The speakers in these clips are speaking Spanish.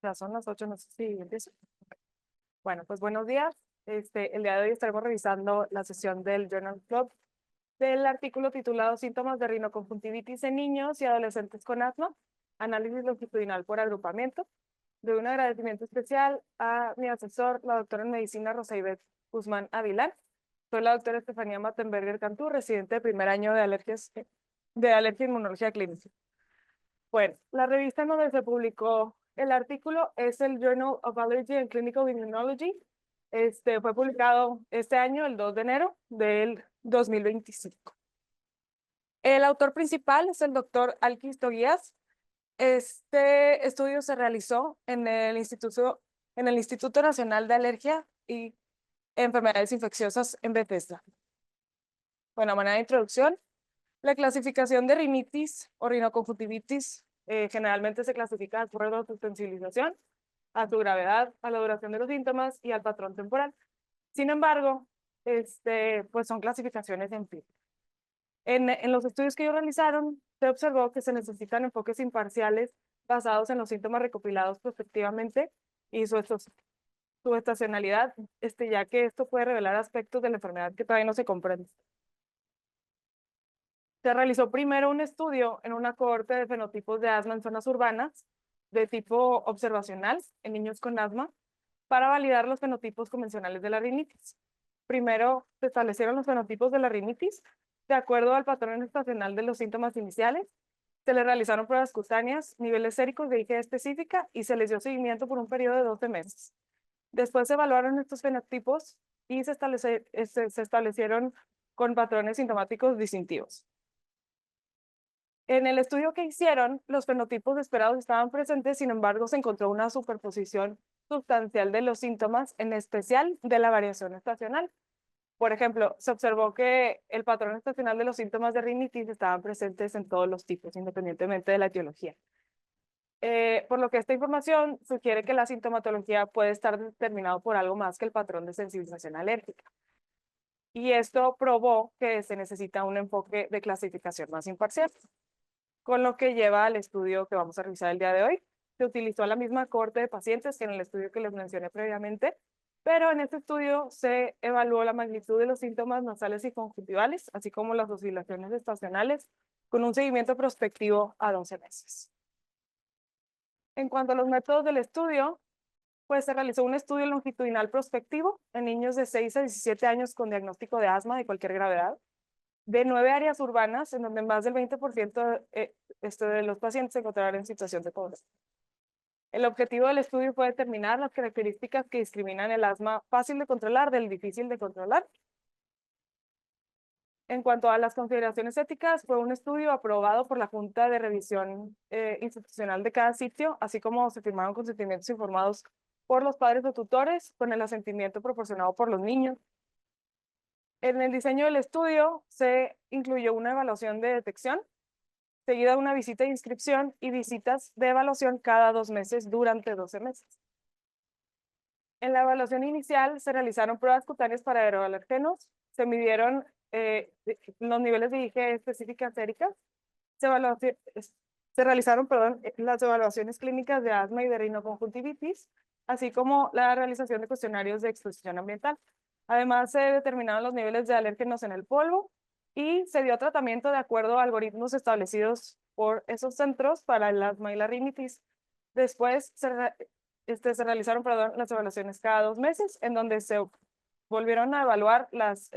Ya son las 8, no sé si empiezo. Bueno, pues buenos días. El día de hoy estaremos revisando la sesión del Journal Club del artículo titulado Síntomas de rinoconjuntivitis en niños y adolescentes con asma, análisis longitudinal por agrupamiento. De un agradecimiento especial a mi asesor, la doctora en medicina Rosaibet Guzmán Avilán. Soy la doctora Estefanía Mattenberger Cantú, residente de primer año de alergia e inmunología clínica. Bueno, la revista en donde se publicó el artículo es el Journal of Allergy and Clinical Immunology. Fue publicado este año, el 2 de enero del 2025. El autor principal es el doctor Alquis Toguías. Este estudio se realizó en el Instituto Nacional de Alergia y Enfermedades Infecciosas en Bethesda. Bueno, a manera de introducción, la clasificación de rinitis o rinoconjuntivitis generalmente se clasifica de acuerdo a su sensibilización, a su gravedad, a la duración de los síntomas y al patrón temporal. Sin embargo, pues son clasificaciones empíricas. En los estudios que ellos realizaron, se observó que se necesitan enfoques imparciales basados en los síntomas recopilados prospectivamente y su estacionalidad, ya que esto puede revelar aspectos de la enfermedad que todavía no se comprenden. Se realizó primero un estudio en una cohorte de fenotipos de asma en zonas urbanas de tipo observacional en niños con asma para validar los fenotipos convencionales de la rinitis. Primero se establecieron los fenotipos de la rinitis de acuerdo al patrón estacional de los síntomas iniciales. Se le realizaron pruebas cutáneas, niveles séricos de IgE específica y se les dio seguimiento por un periodo de 12 meses. Después se evaluaron estos fenotipos y se establecieron con patrones sintomáticos distintivos. En el estudio que hicieron, los fenotipos esperados estaban presentes, sin embargo, se encontró una superposición sustancial de los síntomas, en especial de la variación estacional. Por ejemplo, se observó que el patrón estacional de los síntomas de rinitis estaban presentes en todos los tipos, independientemente de la etiología. Por lo que esta información sugiere que la sintomatología puede estar determinado por algo más que el patrón de sensibilización alérgica. Y esto probó que se necesita un enfoque de clasificación más imparcial, con lo que lleva al estudio que vamos a revisar el día de hoy. Se utilizó la misma cohorte de pacientes que en el estudio que les mencioné previamente, pero en este estudio se evaluó la magnitud de los síntomas nasales y conjuntivales, así como las oscilaciones estacionales, con un seguimiento prospectivo a 12 meses. En cuanto a los métodos del estudio, pues se realizó un estudio longitudinal prospectivo en niños de 6 a 17 años con diagnóstico de asma de cualquier gravedad, de 9 áreas urbanas, en donde más del 20% de los pacientes se encontraron en situación de pobreza. El objetivo del estudio fue determinar las características que discriminan el asma fácil de controlar del difícil de controlar. En cuanto a las consideraciones éticas, fue un estudio aprobado por la Junta de Revisión Institucional de cada sitio, así como se firmaron consentimientos informados por los padres o tutores, con el asentimiento proporcionado por los niños. En el diseño del estudio se incluyó una evaluación de detección, seguida de una visita de inscripción y visitas de evaluación cada 2 meses durante 12 meses. En la evaluación inicial se realizaron pruebas cutáneas para aeroalergenos, se midieron los niveles de IgE específicas séricas, se realizaron las evaluaciones clínicas de asma y de rinoconjuntivitis, así como la realización de cuestionarios de exposición ambiental. Además, se determinaron los niveles de alérgenos en el polvo y se dio tratamiento de acuerdo a algoritmos establecidos por esos centros para el asma y la rinitis. Después se realizaron las evaluaciones cada 2 meses, en donde se volvieron a evaluar las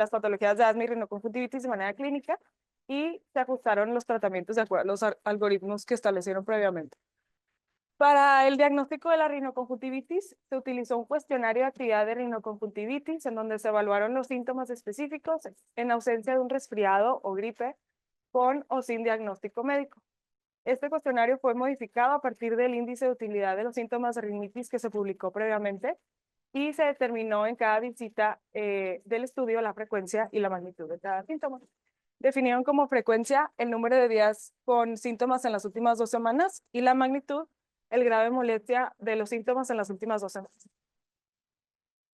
patologías de asma y rinoconjuntivitis de manera clínica y se ajustaron los tratamientos de acuerdo a los algoritmos que establecieron previamente. Para el diagnóstico de la rinoconjuntivitis, se utilizó un cuestionario de actividad de rinoconjuntivitis en donde se evaluaron los síntomas específicos en ausencia de un resfriado o gripe, con o sin diagnóstico médico. Este cuestionario fue modificado a partir del índice de utilidad de los síntomas de rinitis que se publicó previamente y se determinó en cada visita del estudio la frecuencia y la magnitud de cada síntoma. Definieron como frecuencia el número de días con síntomas en las últimas 2 semanas y la magnitud, el grado de molestia de los síntomas en las últimas 2 semanas.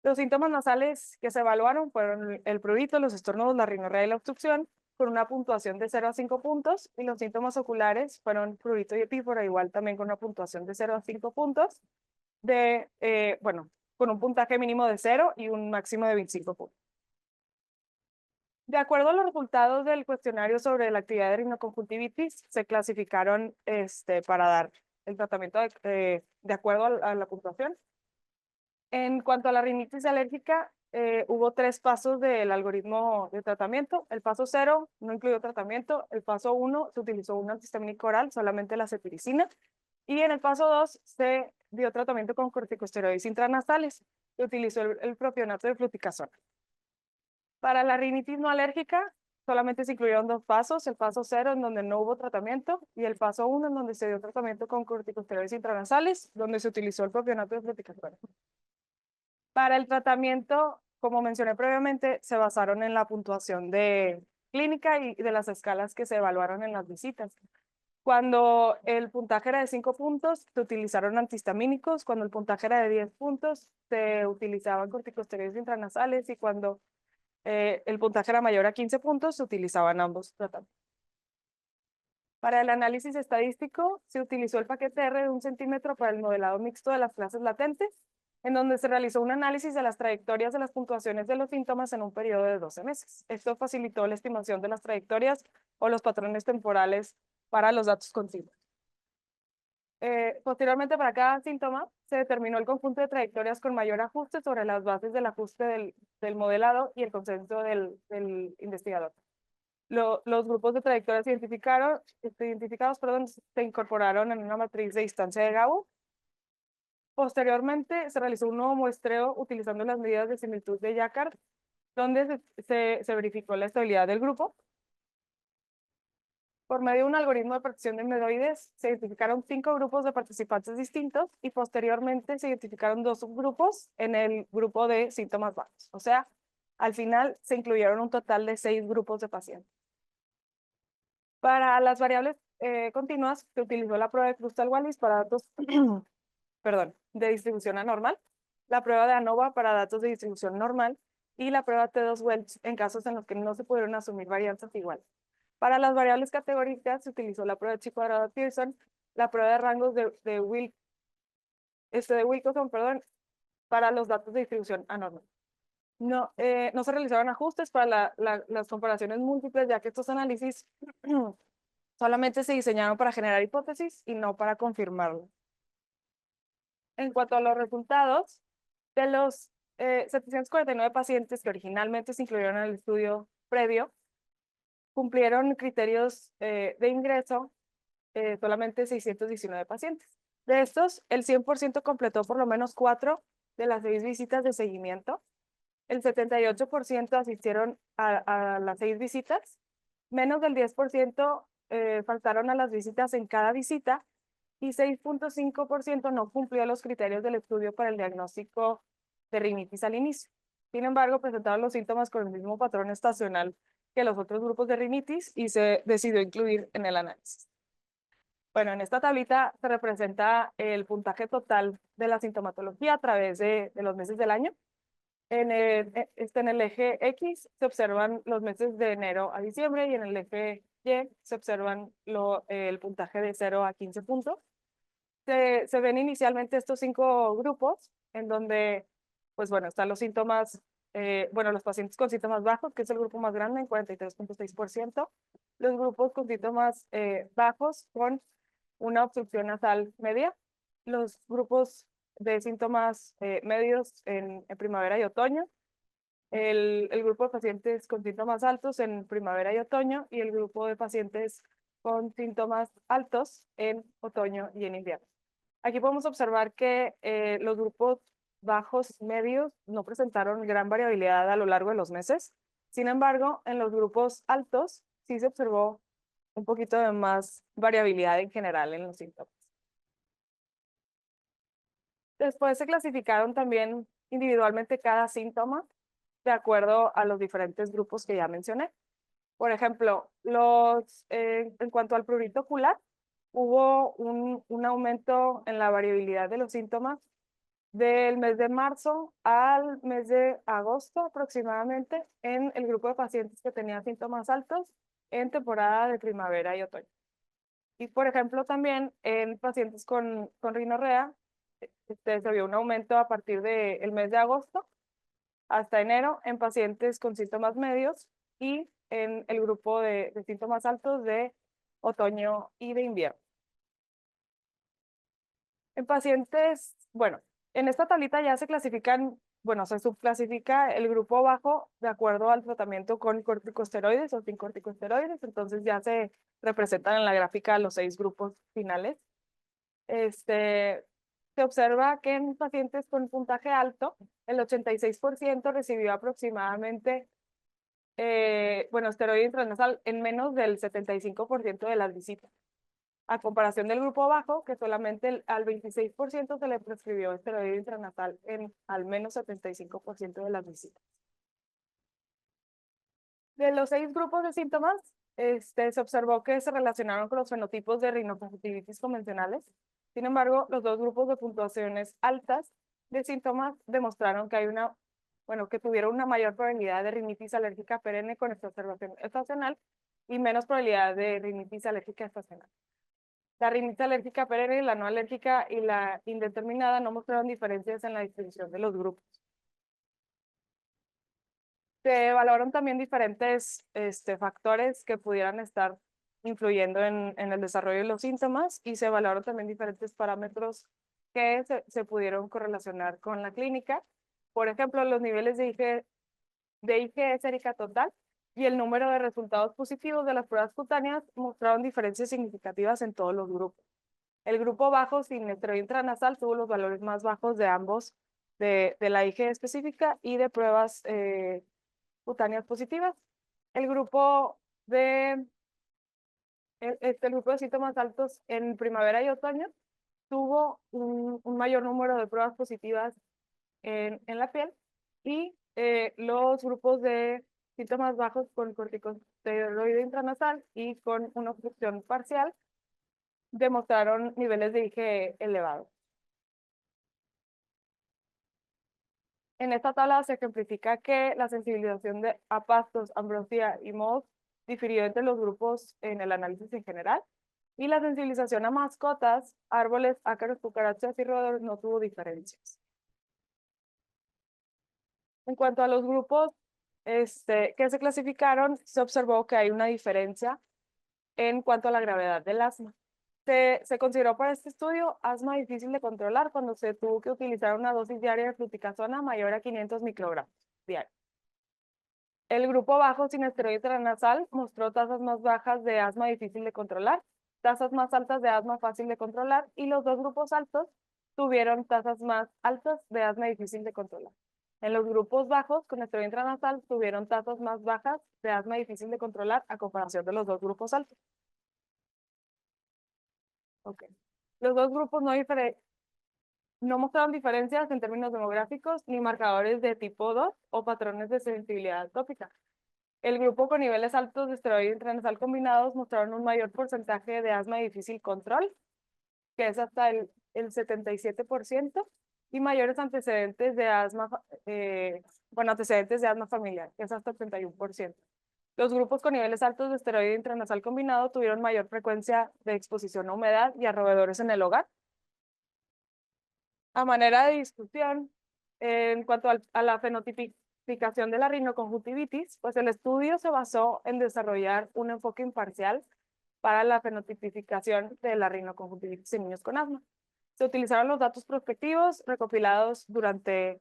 Los síntomas nasales que se evaluaron fueron el prurito, los estornudos, la rinorrea y la obstrucción, con una puntuación de 0 a 5 puntos, y los síntomas oculares fueron prurito y epífora, igual también con una puntuación de 0 a 5 puntos, bueno, con un puntaje mínimo de 0 y un máximo de 25 puntos. De acuerdo a los resultados del cuestionario sobre la actividad de rinoconjuntivitis, se clasificaron para dar el tratamiento de acuerdo a la puntuación. En cuanto a la rinitis alérgica, hubo 3 pasos del algoritmo de tratamiento. El paso 0 no incluyó tratamiento. El paso 1 se utilizó un antihistamínico oral, solamente la cetiricina. Y en el paso 2 se dio tratamiento con corticosteroides intranasales. Se utilizó el propionato de fluticasona. Para la rinitis no alérgica, solamente se incluyeron 2 pasos, el paso 0 en donde no hubo tratamiento y el paso 1 en donde se dio tratamiento con corticosteroides intranasales, donde se utilizó el propionato de fluticasona. Para el tratamiento, como mencioné previamente, se basaron en la puntuación de clínica y de las escalas que se evaluaron en las visitas. Cuando el puntaje era de 5 puntos, se utilizaron antihistamínicos. Cuando el puntaje era de 10 puntos, se utilizaban corticosteroides intranasales, y cuando el puntaje era mayor a 15 puntos, se utilizaban ambos tratamientos. Para el análisis estadístico, se utilizó el paquete R de 1 centímetro para el modelado mixto de las clases latentes, en donde se realizó un análisis de las trayectorias de las puntuaciones de los síntomas en un periodo de 12 meses. Esto facilitó la estimación de las trayectorias o los patrones temporales para los datos continuos. Posteriormente, para cada síntoma, se determinó el conjunto de trayectorias con mayor ajuste sobre las bases del ajuste del modelado y el consenso del investigador. Los grupos de trayectorias identificados, se incorporaron en una matriz de distancia de Gauss. Posteriormente, se realizó un nuevo muestreo utilizando las medidas de similitud de Jacquard, donde se verificó la estabilidad del grupo. Por medio de un algoritmo de partición de medoides, se identificaron 5 grupos de participantes distintos y posteriormente se identificaron 2 subgrupos en el grupo de síntomas bajos. O sea, al final se incluyeron un total de 6 grupos de pacientes. Para las variables continuas, se utilizó la prueba de Crustal-Wallis para datos de distribución anormal, la prueba de ANOVA para datos de distribución normal y la prueba T2-Welch en casos en los que no se pudieron asumir varianzas iguales. Para las variables categóricas se utilizó la prueba de chi cuadrado Pearson, la prueba de rangos de Wilcoxon, para los datos de distribución anormal. No se realizaron ajustes para las comparaciones múltiples, ya que estos análisis solamente se diseñaron para generar hipótesis y no para confirmarlo. En cuanto a los resultados, de los 749 pacientes que originalmente se incluyeron en el estudio previo, cumplieron criterios de ingreso solamente 619 pacientes. De estos, el 100% completó por lo menos 4 de las 6 visitas de seguimiento. El 78% asistieron a las 6 visitas. Menos del 10% faltaron a las visitas en cada visita, y 6.5% no cumplió los criterios del estudio para el diagnóstico de rinitis al inicio. Sin embargo, presentaron los síntomas con el mismo patrón estacional que los otros grupos de rinitis y se decidió incluir en el análisis. Bueno, en esta tablita se representa el puntaje total de la sintomatología a través de los meses del año. En el eje X se observan los meses de enero a diciembre, y en el eje Y se observan el puntaje de 0 a 15 puntos. Se ven inicialmente estos 5 grupos, en donde, pues bueno, están los síntomas, los pacientes con síntomas bajos, que es el grupo más grande, en 43.6%. Los grupos con síntomas bajos con una obstrucción nasal media. Los grupos de síntomas medios en primavera y otoño. El grupo de pacientes con síntomas altos en primavera y otoño, y el grupo de pacientes con síntomas altos en otoño y en invierno. Aquí podemos observar que los grupos bajos y medios no presentaron gran variabilidad a lo largo de los meses. Sin embargo, en los grupos altos sí se observó un poquito de más variabilidad en general en los síntomas. Después se clasificaron también individualmente cada síntoma de acuerdo a los diferentes grupos que ya mencioné. Por ejemplo, en cuanto al prurito ocular, hubo un aumento en la variabilidad de los síntomas del mes de marzo al mes de agosto aproximadamente en el grupo de pacientes que tenían síntomas altos, en temporada de primavera y otoño. Y por ejemplo, también en pacientes con rinorrea, se vio un aumento a partir del mes de agosto hasta enero en pacientes con síntomas medios y en el grupo de síntomas altos de otoño y de invierno. En pacientes, bueno, en esta tablita ya se clasifican, bueno, se subclasifica el grupo bajo de acuerdo al tratamiento con corticosteroides o sin corticosteroides, entonces ya se representan en la gráfica los 6 grupos finales. Se observa que en pacientes con puntaje alto, el 86% recibió aproximadamente, bueno, esteroide intranasal en menos del 75% de las visitas. A comparación del grupo bajo, que solamente al 26% se le prescribió esteroide intranasal en al menos 75% de las visitas. De los 6 grupos de síntomas, se observó que se relacionaron con los fenotipos de rinoconjuntivitis convencionales. Sin embargo, los 2 grupos de puntuaciones altas de síntomas demostraron que que tuvieron una mayor probabilidad de rinitis alérgica perenne con exacerbación estacional y menos probabilidad de rinitis alérgica estacional. La rinitis alérgica perenne, la no alérgica y la indeterminada no mostraron diferencias en la distribución de los grupos. Se evaluaron también diferentes factores que pudieran estar influyendo en el desarrollo de los síntomas y se evaluaron también diferentes parámetros que se pudieron correlacionar con la clínica. Por ejemplo, los niveles de IgE sérica total y el número de resultados positivos de las pruebas cutáneas mostraron diferencias significativas en todos los grupos. El grupo bajo sin esteroide intranasal tuvo los valores más bajos de ambos, de la IgE específica y de pruebas cutáneas positivas. El grupo de síntomas altos en primavera y otoño tuvo un mayor número de pruebas positivas en la piel y los grupos de síntomas bajos con corticosteroide intranasal y con una obstrucción parcial demostraron niveles de IgE elevados. En esta tabla se ejemplifica que la sensibilización a pastos, ambrosía y mohos difirió entre los grupos en el análisis en general, y la sensibilización a mascotas, árboles, ácaros, cucarachas y roedores no tuvo diferencias. En cuanto a los grupos que se clasificaron, se observó que hay una diferencia en cuanto a la gravedad del asma. Se consideró para este estudio asma difícil de controlar cuando se tuvo que utilizar una dosis diaria de fluticasona mayor a 500 microgramos diarios. El grupo bajo sin esteroide intranasal mostró tasas más bajas de asma difícil de controlar, tasas más altas de asma fácil de controlar, y los 2 grupos altos tuvieron tasas más altas de asma difícil de controlar. En los grupos bajos con esteroide intranasal tuvieron tasas más bajas de asma difícil de controlar a comparación de los 2 grupos altos. Okay. Los 2 grupos no mostraron diferencias en términos demográficos ni marcadores de tipo 2 o patrones de sensibilidad atópica. El grupo con niveles altos de esteroide intranasal combinados mostraron un mayor porcentaje de asma de difícil control, que es hasta el 77%, y mayores antecedentes de asma, antecedentes de asma familiar, que es hasta el 31%. Los grupos con niveles altos de esteroide intranasal combinado tuvieron mayor frecuencia de exposición a humedad y a roedores en el hogar. A manera de discusión, en cuanto a la fenotipificación de la rinoconjuntivitis, pues el estudio se basó en desarrollar un enfoque imparcial para la fenotipificación de la rinoconjuntivitis en niños con asma. Se utilizaron los datos prospectivos recopilados durante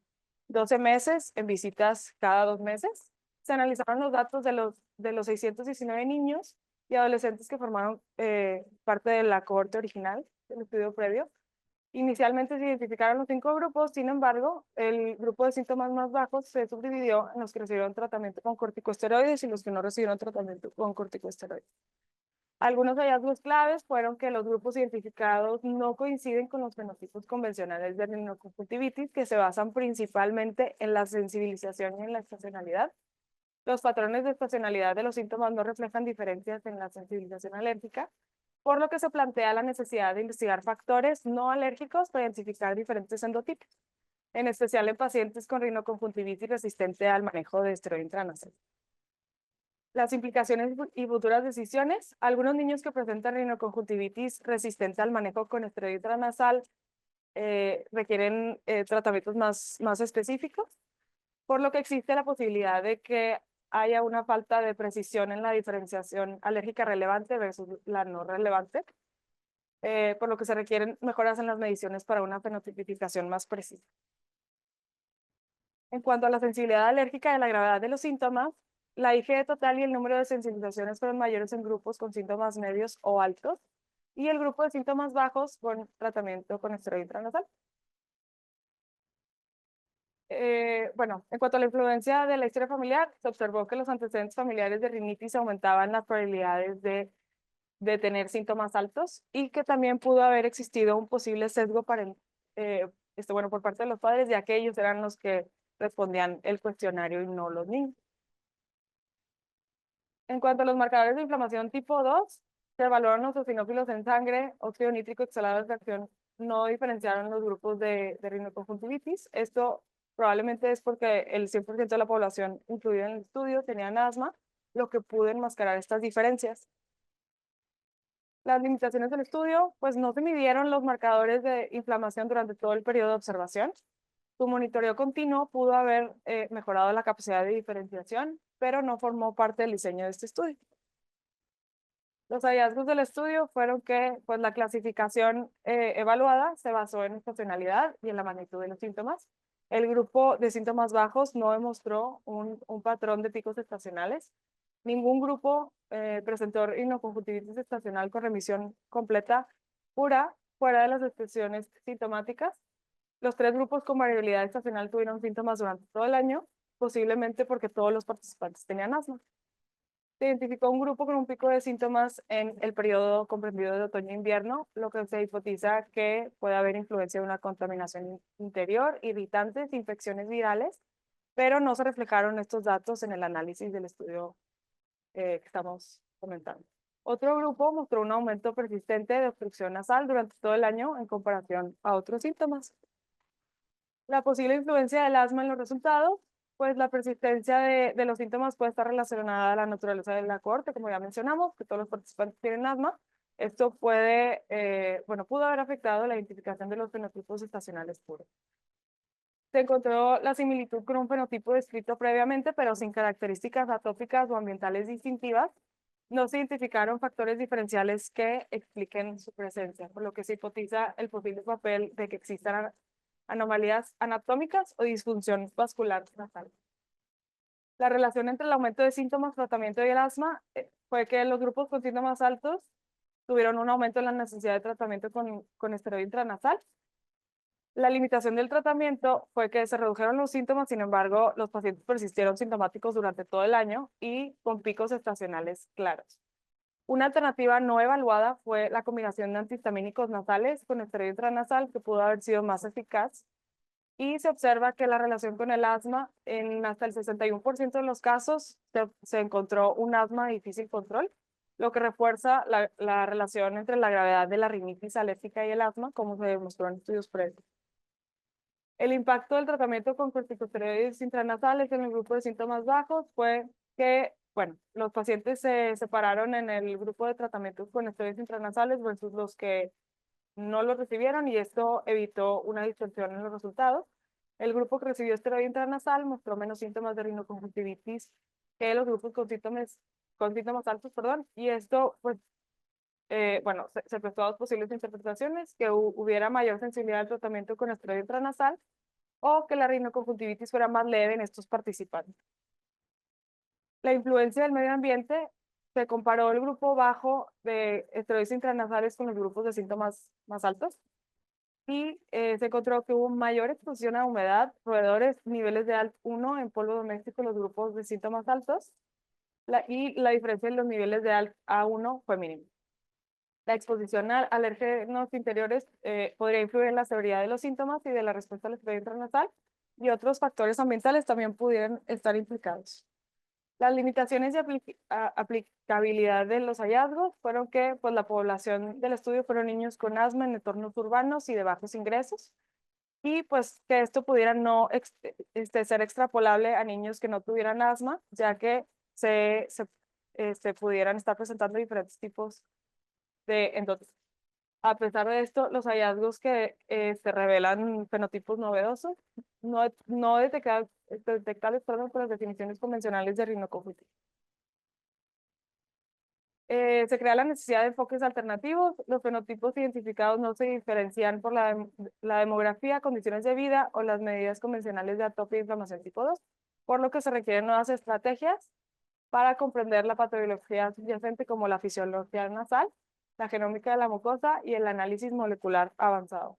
12 meses en visitas cada 2 meses. Se analizaron los datos de los 619 niños y adolescentes que formaron parte de la cohorte original del estudio previo. Inicialmente se identificaron los 5 grupos, sin embargo, el grupo de síntomas más bajos se subdividió en los que recibieron tratamiento con corticosteroides y los que no recibieron tratamiento con corticosteroides. Algunos hallazgos claves fueron que los grupos identificados no coinciden con los fenotipos convencionales de rinoconjuntivitis, que se basan principalmente en la sensibilización y en la estacionalidad. Los patrones de estacionalidad de los síntomas no reflejan diferencias en la sensibilización alérgica, por lo que se plantea la necesidad de investigar factores no alérgicos para identificar diferentes endotipos, en especial en pacientes con rinoconjuntivitis resistente al manejo de esteroide intranasal. Las implicaciones y futuras decisiones. Algunos niños que presentan rinoconjuntivitis resistente al manejo con esteroide intranasal requieren tratamientos más específicos, por lo que existe la posibilidad de que haya una falta de precisión en la diferenciación alérgica relevante versus la no relevante, por lo que se requieren mejoras en las mediciones para una fenotipificación más precisa. En cuanto a la sensibilidad alérgica y la gravedad de los síntomas, la IgE total y el número de sensibilizaciones fueron mayores en grupos con síntomas medios o altos y el grupo de síntomas bajos con tratamiento con esteroide intranasal. Bueno, en cuanto a la influencia de la historia familiar, se observó que los antecedentes familiares de rinitis aumentaban las probabilidades de tener síntomas altos y que también pudo haber existido un posible sesgo bueno, por parte de los padres, ya que ellos eran los que respondían el cuestionario y no los niños. En cuanto a los marcadores de inflamación tipo 2, se evaluaron los eosinófilos en sangre, óxido nítrico exhalado de acción, no diferenciaron los grupos de rinoconjuntivitis. Esto probablemente es porque el 100% de la población incluida en el estudio tenían asma, lo que pudo enmascarar estas diferencias. Las limitaciones del estudio, pues no se midieron los marcadores de inflamación durante todo el periodo de observación. Su monitoreo continuo pudo haber mejorado la capacidad de diferenciación, pero no formó parte del diseño de este estudio. Los hallazgos del estudio fueron que pues, la clasificación evaluada se basó en estacionalidad y en la magnitud de los síntomas. El grupo de síntomas bajos no demostró un patrón de picos estacionales. Ningún grupo presentó rinoconjuntivitis estacional con remisión completa pura fuera de las expresiones sintomáticas. Los 3 grupos con variabilidad estacional tuvieron síntomas durante todo el año, posiblemente porque todos los participantes tenían asma. Se identificó un grupo con un pico de síntomas en el periodo comprendido de otoño e invierno, lo que se hipotiza que puede haber influencia de una contaminación interior, irritantes, infecciones virales, pero no se reflejaron estos datos en el análisis del estudio que estamos comentando. Otro grupo mostró un aumento persistente de obstrucción nasal durante todo el año en comparación a otros síntomas. La posible influencia del asma en los resultados, pues la persistencia de los síntomas puede estar relacionada a la naturaleza de la cohorte, como ya mencionamos, que todos los participantes tienen asma. Esto pudo haber afectado la identificación de los fenotipos estacionales puros. Se encontró la similitud con un fenotipo descrito previamente, pero sin características atópicas o ambientales distintivas. No se identificaron factores diferenciales que expliquen su presencia, por lo que se hipotiza el posible papel de que existan anomalías anatómicas o disfunción vascular nasal. La relación entre el aumento de síntomas, tratamiento y el asma fue que los grupos con síntomas altos tuvieron un aumento en la necesidad de tratamiento con esteroide intranasal. La limitación del tratamiento fue que se redujeron los síntomas, sin embargo, los pacientes persistieron sintomáticos durante todo el año y con picos estacionales claros. Una alternativa no evaluada fue la combinación de antihistamínicos nasales con esteroide intranasal, que pudo haber sido más eficaz. Y se observa que la relación con el asma, en hasta el 61% de los casos, se encontró un asma de difícil control, lo que refuerza la relación entre la gravedad de la rinitis alérgica y el asma, como se demostró en estudios previos. El impacto del tratamiento con corticosteroides intranasales en el grupo de síntomas bajos fue que, bueno, los pacientes se separaron en el grupo de tratamientos con esteroides intranasales versus los que no lo recibieron y esto evitó una distorsión en los resultados. El grupo que recibió esteroide intranasal mostró menos síntomas de rinoconjuntivitis que los grupos con síntomas altos, perdón, y esto, pues, bueno, se prestó a dos posibles interpretaciones, que hubiera mayor sensibilidad al tratamiento con esteroide intranasal o que la rinoconjuntivitis fuera más leve en estos participantes. La influencia del medio ambiente, se comparó el grupo bajo de esteroides intranasales con los grupos de síntomas más altos y se encontró que hubo mayor exposición a humedad, roedores, niveles de ALT1 en polvo doméstico en los grupos de síntomas altos y la diferencia en los niveles de ALT-A1 fue mínima. La exposición a alérgenos interiores podría influir en la severidad de los síntomas y de la respuesta al esteroide intranasal y otros factores ambientales también pudieran estar implicados. Las limitaciones de aplicabilidad de los hallazgos fueron que pues, la población del estudio fueron niños con asma en entornos urbanos y de bajos ingresos y pues que esto pudiera no ser extrapolable a niños que no tuvieran asma, ya que pudieran estar presentando diferentes tipos de endotipo. A pesar de esto, los hallazgos que se revelan fenotipos novedosos, no detectables, perdón, por las definiciones convencionales de rinoconjuntivitis. Se crea la necesidad de enfoques alternativos. Los fenotipos identificados no se diferencian por la demografía, condiciones de vida o las medidas convencionales de atopia e inflamación tipo 2, por lo que se requieren nuevas estrategias para comprender la patología subyacente como la fisiología nasal, la genómica de la mucosa y el análisis molecular avanzado.